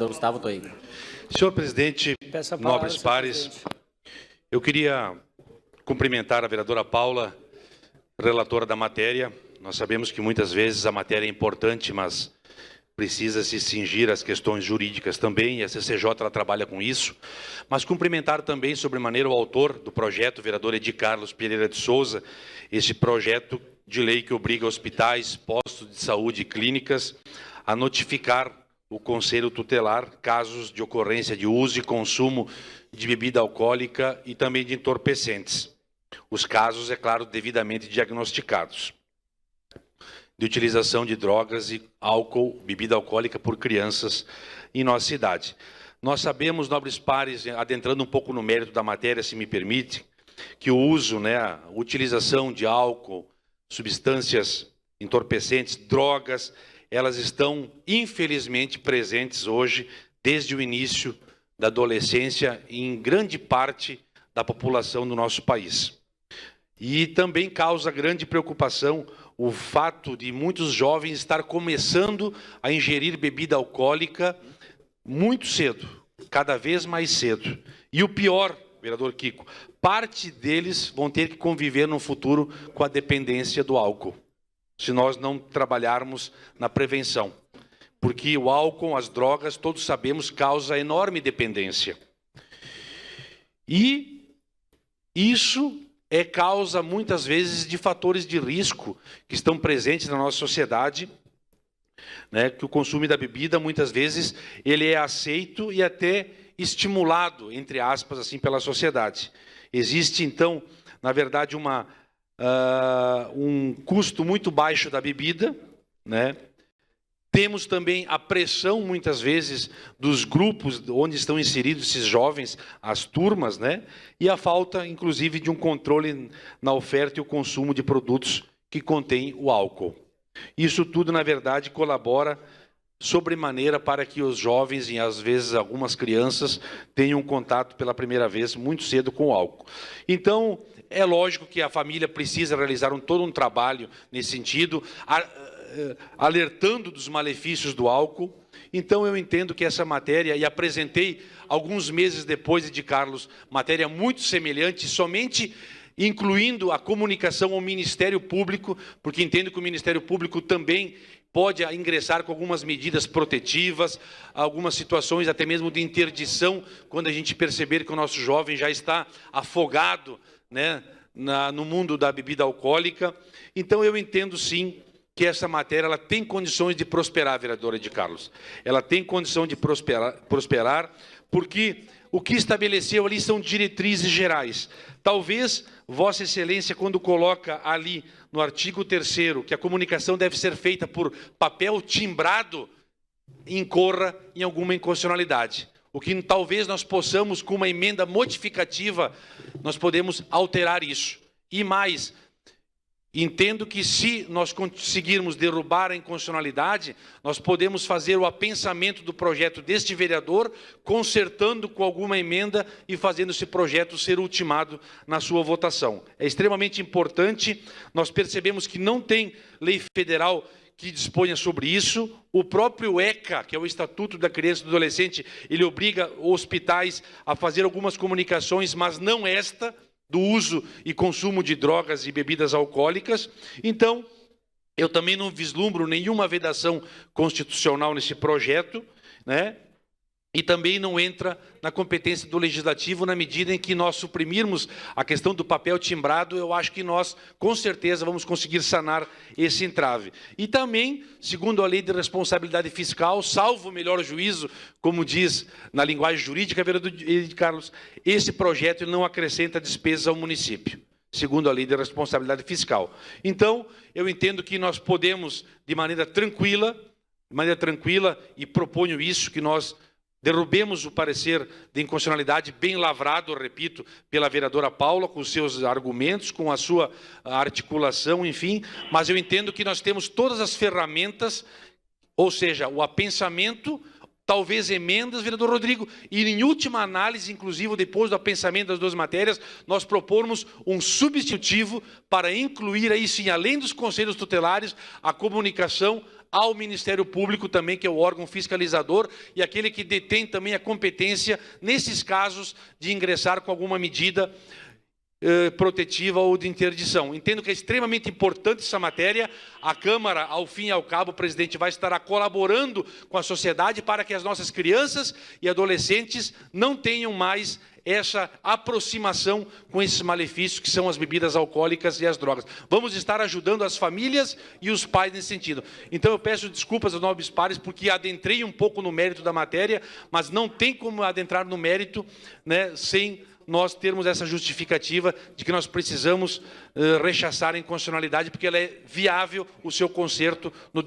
Vereador Gustavo Toigo. Senhor presidente, nobres pares, eu queria cumprimentar a vereadora Paula, relatora da matéria. Nós sabemos que muitas vezes a matéria é importante, mas precisa se cingir às questões jurídicas também, e a CCJ ela trabalha com isso. Mas cumprimentar também, sobremaneira, o autor do projeto, o vereador Edi Carlos Pereira de Souza, esse projeto de lei que obriga hospitais, postos de saúde e clínicas a notificar o Conselho Tutelar casos de ocorrência de uso e consumo de bebida alcoólica e também de entorpecentes. Os casos, é claro, devidamente diagnosticados, de utilização de drogas e álcool, bebida alcoólica por crianças em nossa cidade. Nós sabemos, nobres pares, adentrando um pouco no mérito da matéria, se me permite, que o uso, a utilização de álcool, substâncias entorpecentes, drogas, elas estão, infelizmente, presentes hoje, desde o início da adolescência, em grande parte da população do nosso país. E também causa grande preocupação o fato de muitos jovens estar começando a ingerir bebida alcoólica muito cedo, cada vez mais cedo. E o pior, vereador Kiko, parte deles vão ter que conviver no futuro com a dependência do álcool, se nós não trabalharmos na prevenção. Porque o álcool, as drogas, todos sabemos, causa enorme dependência. E isso é causa, muitas vezes, de fatores de risco que estão presentes na nossa sociedade, que o consumo da bebida, muitas vezes, ele é aceito e até estimulado, entre aspas, assim, pela sociedade. Existe, então, na verdade, um custo muito baixo da bebida, Temos também a pressão, muitas vezes, dos grupos onde estão inseridos esses jovens, as turmas, E a falta, inclusive, de um controle na oferta e o consumo de produtos que contêm o álcool. Isso tudo, na verdade, colabora sobremaneira para que os jovens, e às vezes algumas crianças, tenham contato pela primeira vez muito cedo com o álcool. Então, é lógico que a família precisa realizar todo um trabalho nesse sentido, alertando dos malefícios do álcool. Então, eu entendo que essa matéria, e apresentei alguns meses depois de Carlos, matéria muito semelhante, somente incluindo a comunicação ao Ministério Público, porque entendo que o Ministério Público também pode ingressar com algumas medidas protetivas, algumas situações até mesmo de interdição, quando a gente perceber que o nosso jovem já está afogado, no mundo da bebida alcoólica. Então, eu entendo, sim, que essa matéria ela tem condições de prosperar, vereadora Edi Carlos. Ela tem condição de prosperar, porque o que estabeleceu ali são diretrizes gerais. Talvez Vossa Excelência, quando coloca ali no artigo 3º que a comunicação deve ser feita por papel timbrado, incorra em alguma inconstitucionalidade. O que talvez nós possamos, com uma emenda modificativa, nós podemos alterar isso. E mais, entendo que se nós conseguirmos derrubar a inconstitucionalidade, nós podemos fazer o apensamento do projeto deste vereador, consertando com alguma emenda e fazendo esse projeto ser ultimado na sua votação. É extremamente importante, nós percebemos que não tem lei federal que disponha sobre isso. O próprio ECA, que é o Estatuto da Criança e do Adolescente, ele obriga hospitais a fazer algumas comunicações, mas não esta, do uso e consumo de drogas e bebidas alcoólicas. Então, eu também não vislumbro nenhuma vedação constitucional nesse projeto, E também não entra na competência do Legislativo na medida em que nós suprimirmos a questão do papel timbrado. Eu acho que nós, com certeza, vamos conseguir sanar esse entrave. E também, segundo a Lei de Responsabilidade Fiscal, salvo o melhor juízo, como diz na linguagem jurídica, vereador Edi Carlos, esse projeto não acrescenta despesas ao município, segundo a Lei de Responsabilidade Fiscal. Então, eu entendo que nós podemos, de maneira tranquila, e proponho isso, que nós derrubemos o parecer de inconstitucionalidade bem lavrado, repito, pela vereadora Paula, com seus argumentos, com a sua articulação, enfim, mas eu entendo que nós temos todas as ferramentas, ou seja, o apensamento, talvez emendas, vereador Rodrigo, e em última análise, inclusive depois do apensamento das duas matérias, nós propormos um substitutivo para incluir aí sim, além dos conselhos tutelares, a comunicação ao Ministério Público também, que é o órgão fiscalizador e aquele que detém também a competência, nesses casos, de ingressar com alguma medida protetiva ou de interdição. Entendo que é extremamente importante essa matéria. A Câmara, ao fim e ao cabo, o presidente vai estar colaborando com a sociedade para que as nossas crianças e adolescentes não tenham mais essa aproximação com esses malefícios que são as bebidas alcoólicas e as drogas. Vamos estar ajudando as famílias e os pais nesse sentido. Então eu peço desculpas aos nobres pares porque adentrei um pouco no mérito da matéria, mas não tem como adentrar no mérito, né, sem nós termos essa justificativa de que nós precisamos rechaçar a inconstitucionalidade, porque ela é viável o seu conserto no